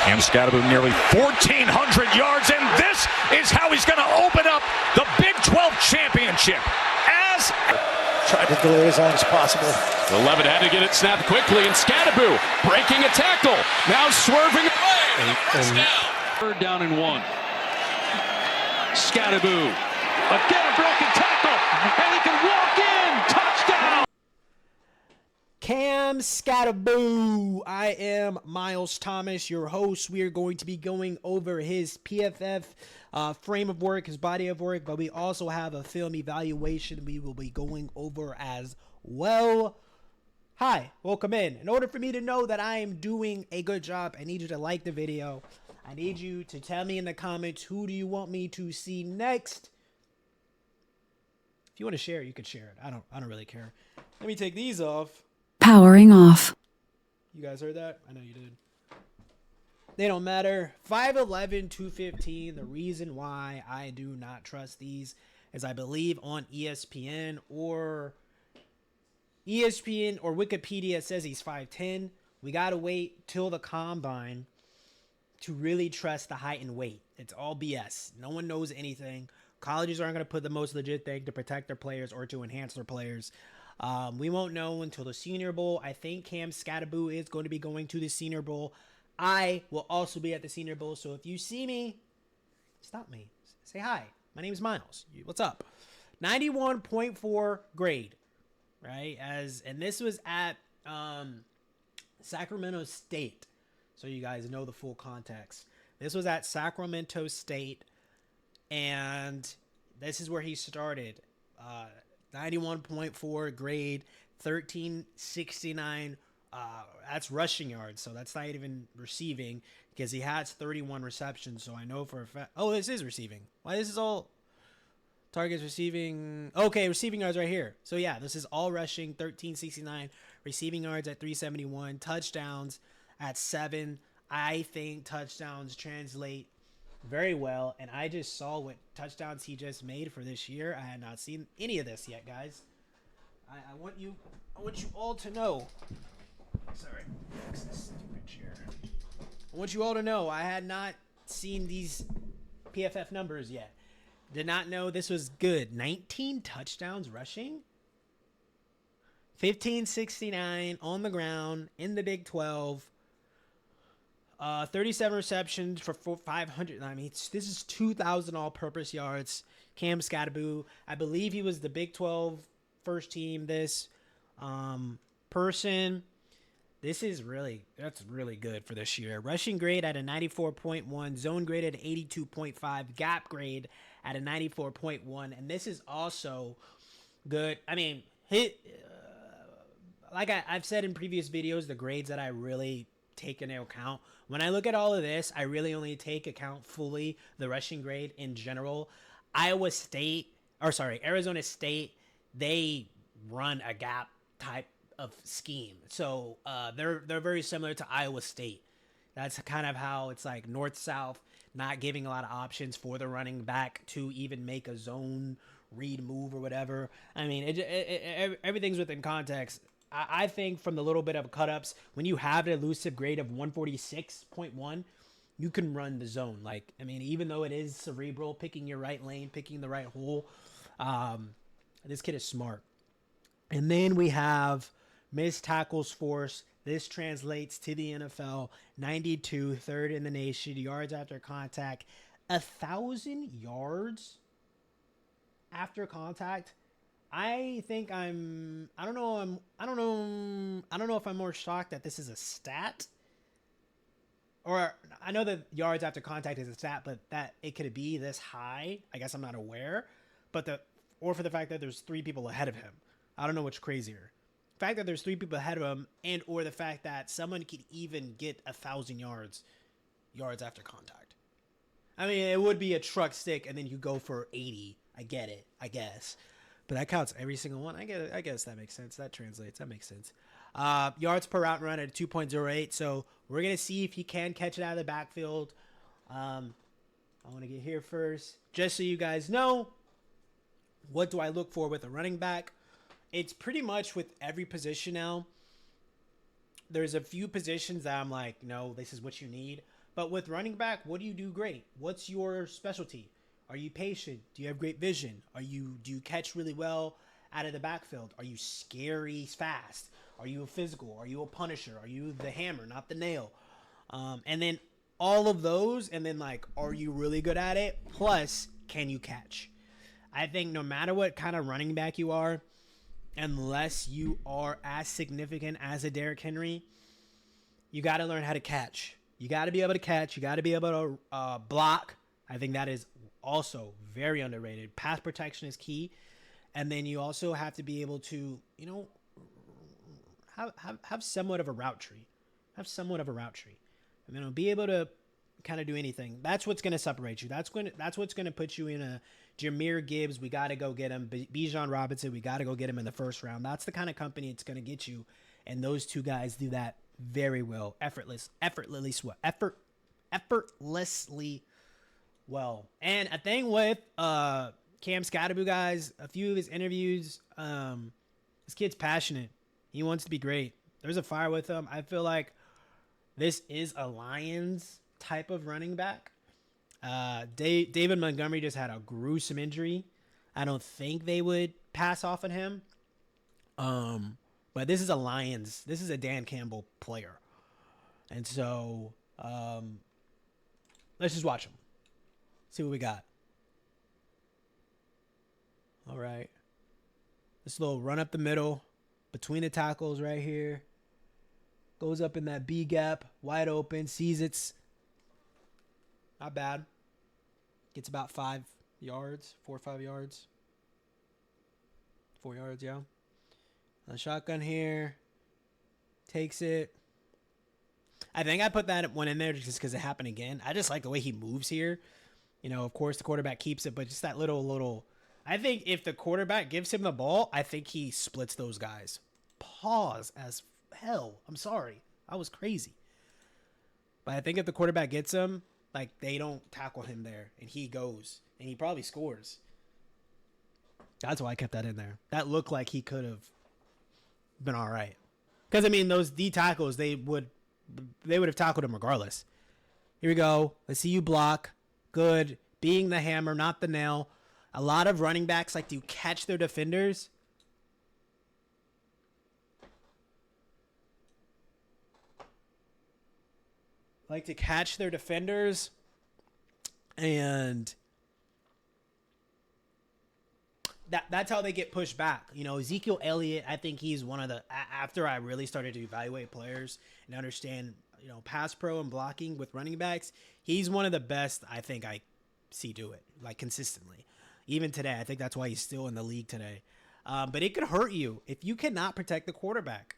Cam Skattebo nearly 1,400 yards, and this is how he's going to open up the Big 12 championship. As tried to delay as long as possible. The Levitt had to get it snapped quickly, and Skattebo breaking a tackle, now swerving away. Third down and 1. Skattebo again, a broken tackle, and he can walk in. Touchdown. Cam Skattebo. I am Miles Thomas, your host. We are going to be going over his PFF frame of work, his body of work, but we also have a film evaluation we will be going over as well. Hi, welcome in. In order for me to know that I am doing a good job, I need you to like the video. I need you to tell me in the comments, who do you want me to see next? If you want to share, you can share it. I don't really care. Let me take these off. Powering off. You guys heard that? I know you did. They don't matter. 5'11", 215. The reason why I do not trust these is I believe on ESPN or Wikipedia says he's 5'10". We got to wait till the combine to really trust the height and weight. It's all BS. No one knows anything. Colleges aren't going to put the most legit thing to protect their players or to enhance their players. We won't know until the Senior Bowl. I think Cam Skattebo is going to be going to the Senior Bowl. I will also be at the Senior Bowl, so if you see me, stop me. Say hi. My name is Miles. What's up? 91.4 grade, right? And this was at Sacramento State, so you guys know the full context. This was at Sacramento State, and this is where he started. 91.4 grade, 1369. That's rushing yards, so that's not even receiving because he has 31 receptions. So I know for a fact. Oh, this is receiving. Why this is all targets receiving? Okay, receiving yards right here. So yeah, this is all rushing. 1369 receiving yards at 371. Touchdowns at 7. I think touchdowns translate very well, and I just saw what touchdowns he just made for this year. I had not seen any of this yet, guys. I want you all to know. Sorry, fix this stupid chair. I want you all to know I had not seen these PFF numbers yet. Did not know this was good. 19 touchdowns rushing. 1569 on the ground in the Big 12. 37 receptions for 500. I mean, this is 2,000 all-purpose yards. Cam Skattebo. I believe he was the Big 12 first team. This person. That's really good for this year. Rushing grade at a 94.1. Zone grade at 82.5. Gap grade at a 94.1. And this is also good. I mean, like I've said in previous videos, the grades that I really take into account. When I look at all of this, I really only take account fully the rushing grade in general. Arizona State, they run a gap type of scheme. So they're very similar to Iowa State. That's kind of how it's like north-south, not giving a lot of options for the running back to even make a zone read move or whatever. I mean, everything's within context. I think from the little bit of cut-ups, when you have an elusive grade of 146.1, you can run the zone. Like, I mean, even though it is cerebral, picking your right lane, picking the right hole, this kid is smart. And then we have missed tackles force. This translates to the NFL. 92, third in the nation. Yards after contact. 1,000 yards after contact. I think I don't know if I'm more shocked that this is a stat, or I know that yards after contact is a stat, but that it could be this high, I guess I'm not aware, or for the fact that there's 3 people ahead of him. I don't know which crazier. The fact that there's 3 people ahead of him, and or the fact that someone could even get 1,000 yards after contact. I mean, it would be a truck stick, and then you go for 80. I get it, I guess. But that counts every single one. I guess that makes sense. That translates. That makes sense. Yards per route run at 2.08. So we're going to see if he can catch it out of the backfield. I want to get here first. Just so you guys know, what do I look for with a running back? It's pretty much with every position now. There's a few positions that I'm like, no, this is what you need. But with running back, what do you do great? What's your specialty? Are you patient? Do you have great vision? Do you catch really well out of the backfield? Are you scary fast? Are you a physical? Are you a punisher? Are you the hammer, not the nail? And then all of those, and then like, are you really good at it? Plus, can you catch? I think no matter what kind of running back you are, unless you are as significant as a Derrick Henry, you got to learn how to catch. You got to be able to catch. You got to be able to block. I think that is also very underrated. Pass protection is key. And then you also have to be able to, have somewhat of a route tree. And then be able to kind of do anything. That's what's going to separate you. That's what's going to put you in a Jahmyr Gibbs. We got to go get him. Bijan Robinson. We got to go get him in the first round. That's the kind of company it's going to get you. And those two guys do that very well. Effortlessly well. And a thing with Cam Skattebo, guys, a few of his interviews, this kid's passionate. He wants to be great. There's a fire with him. I feel like this is a Lions type of running back. David Montgomery just had a gruesome injury. I don't think they would pass off on him. But this is a Lions. This is a Dan Campbell player. And so let's just watch him. See what we got. All right. This little run up the middle between the tackles right here. Goes up in that B gap, wide open, sees it's not bad. Gets about 5 yards, 4 or 5 yards. 4 yards, yeah. A shotgun here. Takes it. I think I put that one in there just because it happened again. I just like the way he moves here. Of course, the quarterback keeps it, but just that little. I think if the quarterback gives him the ball, I think he splits those guys. Pause as hell. I'm sorry. I was crazy. But I think if the quarterback gets him, like, they don't tackle him there, and he goes, and he probably scores. That's why I kept that in there. That looked like he could have been all right. Because, those D tackles, they would have tackled him regardless. Here we go. Let's see you block. Good. Being the hammer, not the nail. A lot of running backs like to catch their defenders. And that's how they get pushed back. Ezekiel Elliott, I think he's one of the, after I really started to evaluate players and understand, pass pro and blocking with running backs, he's one of the best I think I see do it, like, consistently. Even today, I think that's why he's still in the league today. But it could hurt you if you cannot protect the quarterback.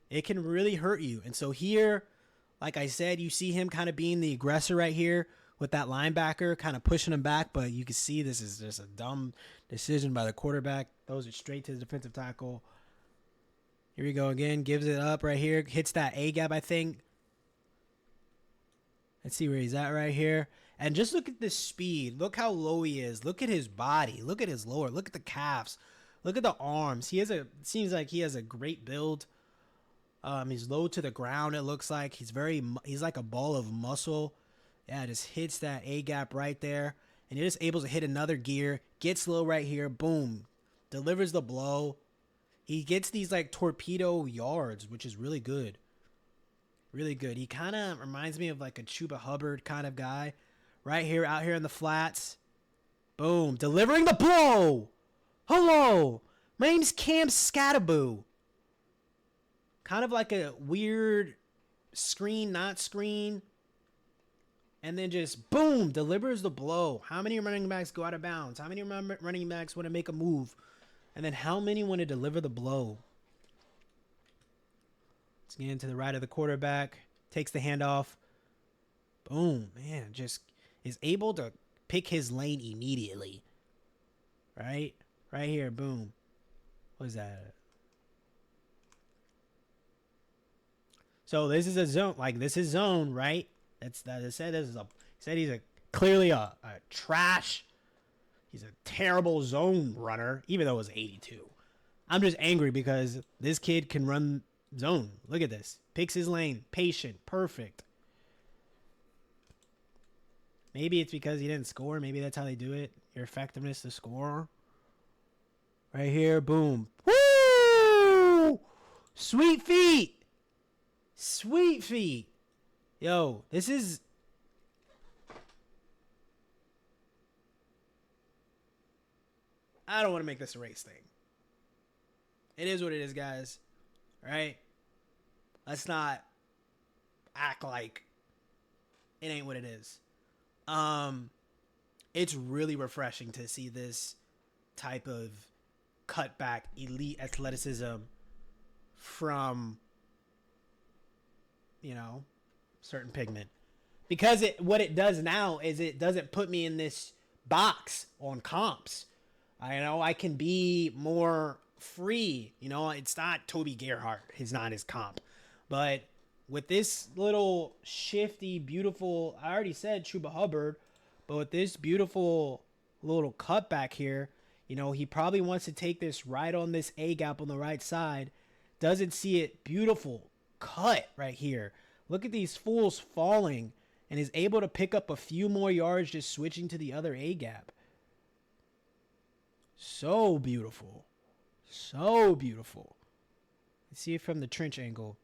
It can really hurt you. And so here, like I said, you see him kind of being the aggressor right here with that linebacker kind of pushing him back. But you can see this is just a dumb decision by the quarterback. Throws it straight to the defensive tackle. Here we go again. Gives it up right here. Hits that A-gap, I think. Let's see where he's at right here. And just look at this speed. Look how low he is. Look at his body. Look at his lower. Look at the calves. Look at the arms. Seems like he has a great build. He's low to the ground, it looks like. He's like a ball of muscle. Yeah, just hits that A-gap right there. And you're just able to hit another gear. Gets low right here. Boom. Delivers the blow. He gets these like torpedo yards, which is really good. Really good. He kind of reminds me of like a Chuba Hubbard kind of guy. Right here, out here in the flats. Boom. Delivering the blow. Hello. My name's Cam Skattebo. Kind of like a weird screen, not screen. And then just, boom, delivers the blow. How many running backs go out of bounds? How many running backs want to make a move? And then how many want to deliver the blow? Let's get into the right of the quarterback. Takes the handoff. Boom, man, just is able to pick his lane immediately. Right? Right here, boom. What is that? So this is a zone, like this is zone, right? That I said he's clearly a trash. He's a terrible zone runner, even though it was 82. I'm just angry because this kid can run zone. Look at this. Picks his lane. Patient. Perfect. Maybe it's because he didn't score. Maybe that's how they do it. Your effectiveness to score. Right here, boom. Woo! Sweet feet. Sweet feet. Yo, this is... I don't want to make this a race thing. It is what it is, guys. Right? Let's not act like it ain't what it is. It's really refreshing to see this type of cutback elite athleticism from, you know, certain pigment. Because what it does now is it doesn't put me in this box on comps. I can be more free. You know, it's not Toby Gerhart. He's not his comp. But with this little shifty, beautiful, I already said Chuba Hubbard, but with this beautiful little cutback here, you know, he probably wants to take this right on this A gap on the right side. Doesn't see it. Beautiful cut right here. Look at these fools falling, and is able to pick up a few more yards just switching to the other A gap. So beautiful. So beautiful. Let's see it from the trench angle.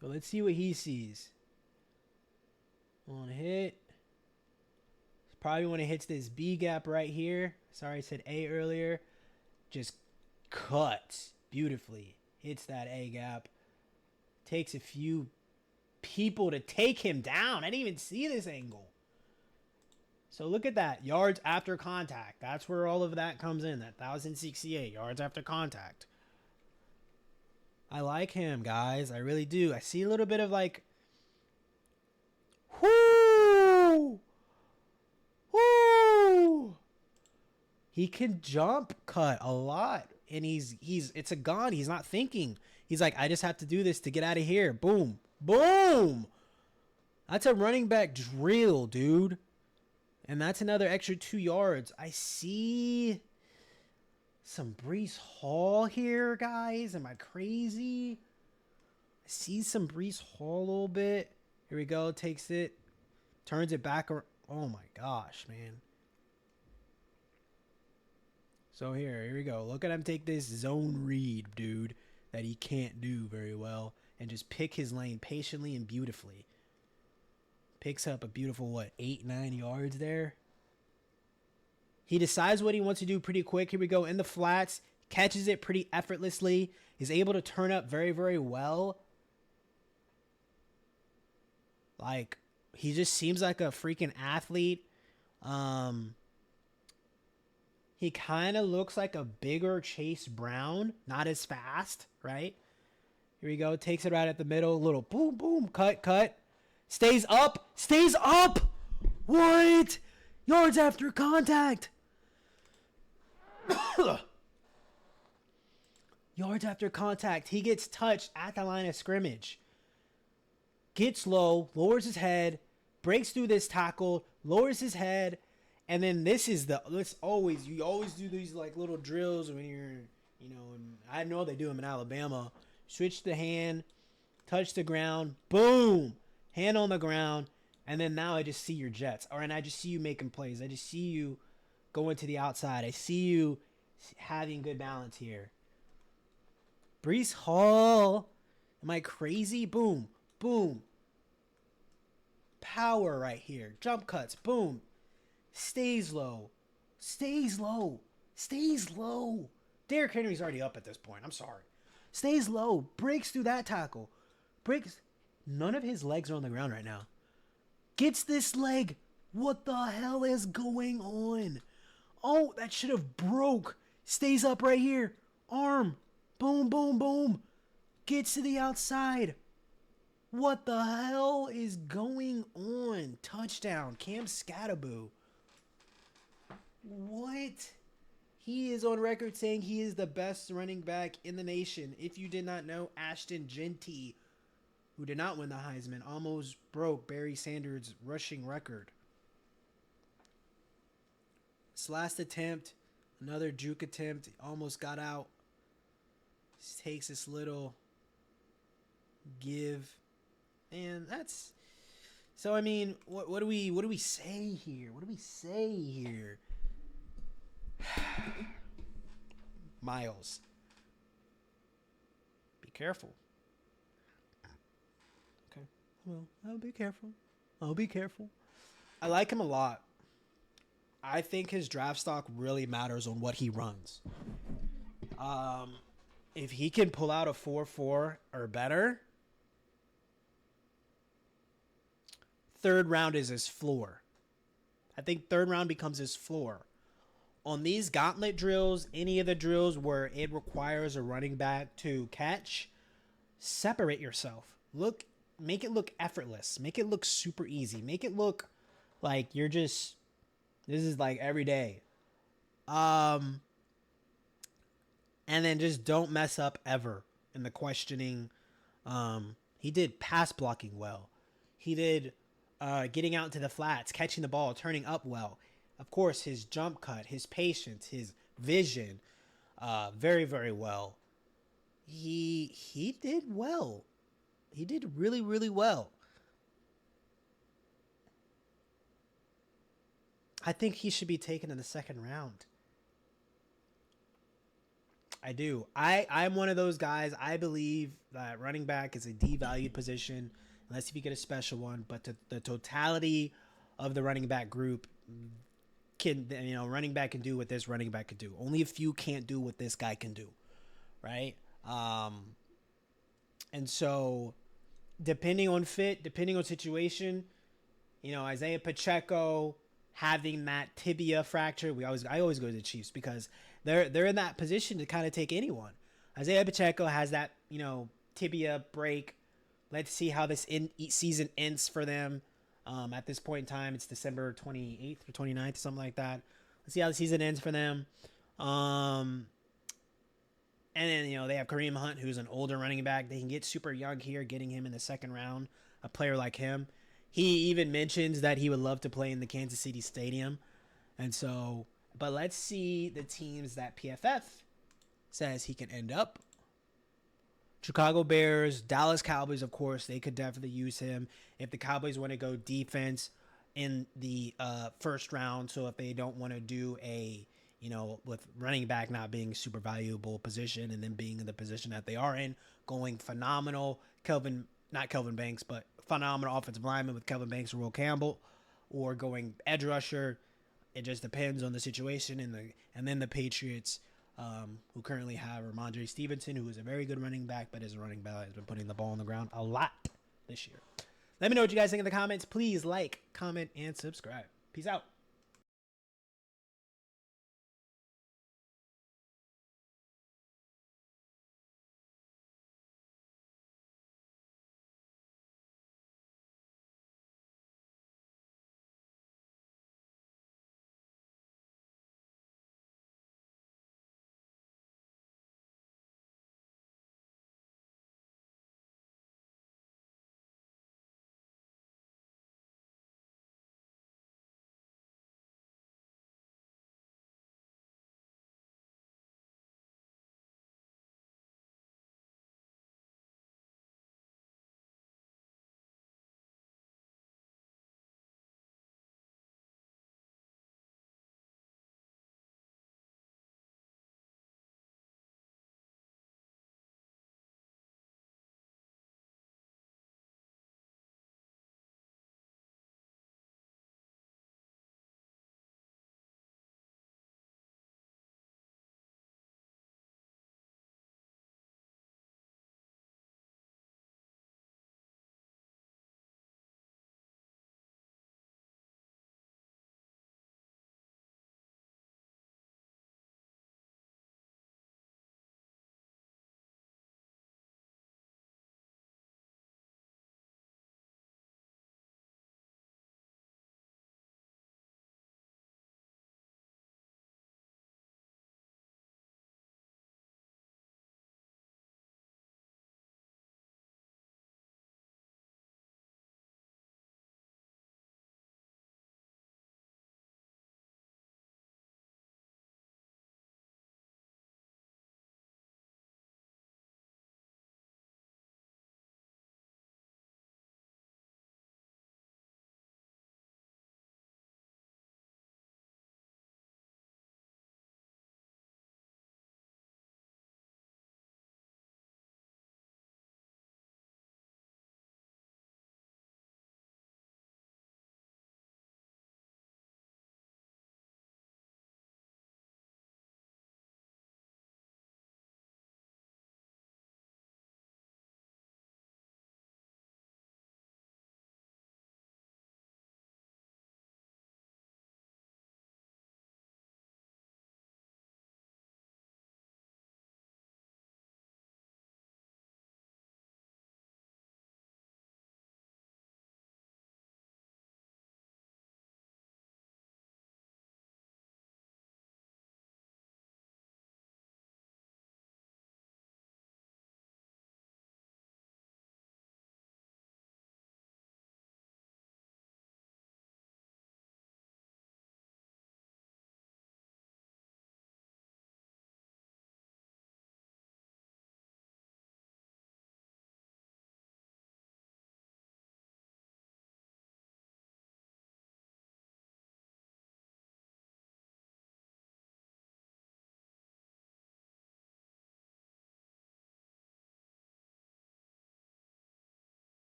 So let's see what he sees. On hit. Probably when it hits this B gap right here. Sorry, I said A earlier. Just cuts beautifully. Hits that A gap. Takes a few people to take him down. I didn't even see this angle. So look at that. Yards after contact. That's where all of that comes in. That 1,068 yards after contact. I like him, guys. I really do. I see a little bit of like... Whoo! Whoo! He can jump cut a lot. And it's a gun. He's not thinking. He's like, I just have to do this to get out of here. Boom. Boom! That's a running back drill, dude. And that's another extra 2 yards. I see some Breece Hall here, guys. Am I crazy? I see some Breece Hall a little bit. Here we go. Takes it. Turns it back. Oh, my gosh, man. So here we go. Look at him take this zone read, dude, that he can't do very well. And just pick his lane patiently and beautifully. Picks up a beautiful, 8-9 yards there. He decides what he wants to do pretty quick. Here we go in the flats. Catches it pretty effortlessly. Is able to turn up very, very well. Like, he just seems like a freaking athlete. He kind of looks like a bigger Chase Brown. Not as fast, right? Here we go. Takes it right at the middle. Little boom, boom, cut. Stays up. What? Yards after contact. Yards after contact. He gets touched at the line of scrimmage. Gets low, lowers his head, breaks through this tackle, lowers his head, and then you always do these like little drills when you're, and I know they do them in Alabama. Switch the hand, touch the ground, boom. Hand on the ground, and then now I just see your jets. And I just see you making plays. I just see you going to the outside. I see you having good balance here. Breece Hall. Am I crazy? Boom. Boom. Power right here. Jump cuts. Boom. Stays low. Derrick Henry's already up at this point. I'm sorry. Stays low. Breaks through that tackle. None of his legs are on the ground right now. Gets this leg. What the hell is going on? Oh, that should have broke. Stays up right here. Arm. Boom, boom, boom. Gets to the outside. What the hell is going on? Touchdown. Cam Skattebo. What? He is on record saying he is the best running back in the nation. If you did not know, Ashton Genty, who did not win the Heisman, almost broke Barry Sanders' rushing record. This last attempt, another juke attempt, almost got out. Just takes this little give. And So I mean, what do we say here? What do we say here? Miles, be careful. Okay, well, I'll be careful. I'll be careful. I like him a lot. I think his draft stock really matters on what he runs. If he can pull out a 4.4 or better, third round is his floor. I think third round becomes his floor. On these gauntlet drills, any of the drills where it requires a running back to catch, separate yourself. Make it look effortless. Make it look super easy. Make it look like you're just, this is like every day. And then just don't mess up ever in the questioning. He did pass blocking well. He did getting out into the flats, catching the ball, turning up well. Of course, his jump cut, his patience, his vision, very, very well. He did well. He did really, really well. I think he should be taken in the second round. I do. I'm one of those guys. I believe that running back is a devalued position, unless if you get a special one. But the totality of the running back group can, running back can do what this running back can do. Only a few can't do what this guy can do, right? And so, depending on fit, depending on situation, Isaiah Pacheco having that tibia fracture, I always go to the Chiefs because they're in that position to kind of take anyone. Isaiah Pacheco has that, tibia break. Let's see how this season ends for them. At this point in time, it's December 28th or 29th, something like that. Let's see how the season ends for them. And then, they have Kareem Hunt, who's an older running back. They can get super young here, getting him in the second round, a player like him. He even mentions that he would love to play in the Kansas City Stadium. And so, but let's see the teams that PFF says he can end up. Chicago Bears, Dallas Cowboys, of course, they could definitely use him if the Cowboys want to go defense in the first round. So if they don't want to do a, with running back not being super valuable position and then being in the position that they are in, going phenomenal, not Kelvin Banks, but phenomenal offensive lineman with Kelvin Banks or Will Campbell, or going edge rusher. It just depends on the situation. And then the Patriots, who currently have Ramondre Stevenson, who is a very good running back, but as a running back has been putting the ball on the ground a lot this year. Let me know what you guys think in the comments. Please like, comment, and subscribe. Peace out.